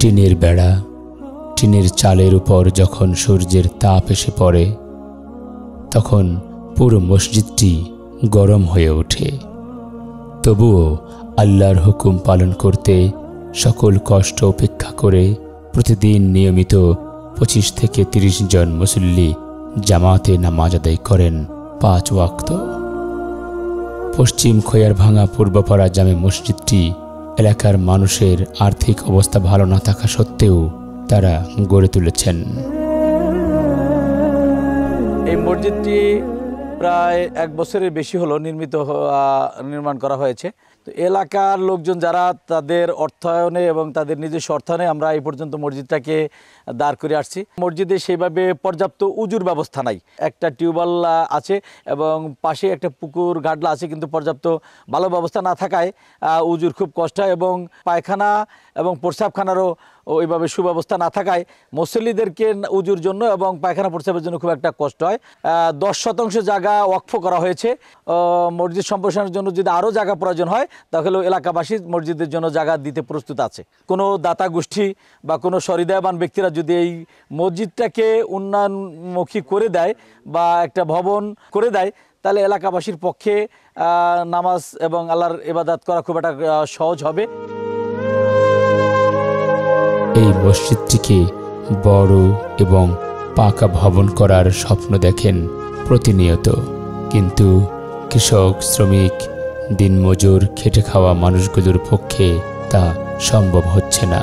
টিনের বেড়া, টিনের চালের উপর যখন সূর্যের তাপ এসে পড়ে তখন পুরো মসজিদটি গরম হয়ে ওঠে। তবুও আল্লাহর হুকুম পালন করতে সকল কষ্ট উপেক্ষা করে প্রতিদিন নিয়মিত 25 থেকে 30 জন মুসল্লি জামাতে নামাজ আদায় করেন 5 ওয়াক্ত। পশ্চিম খৈয়ারভাঙা পূর্বপাড়া জামে মসজিদটি এলাকার মানুষের আর্থিক অবস্থা ভালো না থাকা সত্ত্বেও তারা গড়ে তুলেছেন। এই মসজিদটি প্রায় 1 বছরের বেশি হলো নির্মাণ করা হয়েছে। তো এলাকার লোকজন যারা তাদের অর্থায়নে এবং তাদের নিজস্ব অর্থায়নে আমরা এই পর্যন্ত মসজিদটাকে দাঁড় করে আসছি। মসজিদে সেইভাবে পর্যাপ্ত উজুর ব্যবস্থা নাই। একটা টিউবওয়েল আছে এবং পাশে একটা পুকুর গাডলা আছে, কিন্তু পর্যাপ্ত ভালো ব্যবস্থা না থাকায় উজুর খুব কষ্ট হয় এবং পায়খানা এবং প্রস্রাবখানারও ওইভাবে সুব্যবস্থা না থাকায় মুসল্লিদেরকে উজুর জন্য এবং পায়খানা প্রস্রাবের জন্য খুব একটা কষ্ট হয়। 10% জায়গা ওয়াকফ করা হয়েছে। মসজিদ সম্প্রসারণের জন্য যদি আরও জায়গা প্রয়োজন হয় তাহলে এলাকাবাসী মসজিদের জন্য জায়গা দিতে প্রস্তুত আছে। কোনো দাতা গোষ্ঠী বা কোনো সহৃদয়বান ব্যক্তিরা যদি এই মসজিদটাকে উন্নয়নমুখী করে দেয় বা একটা ভবন করে দেয় তাহলে এলাকাবাসীর পক্ষে নামাজ এবং আল্লাহর ইবাদত করা খুব একটা সহজ হবে। এই মসজিদটিকে বড় এবং পাকা ভবন করার স্বপ্ন দেখেন প্রতিনিয়ত, কিন্তু কৃষক, শ্রমিক, দিনমজুর, খেটে খাওয়া মানুষগুলোর পক্ষে তা সম্ভব হচ্ছে না।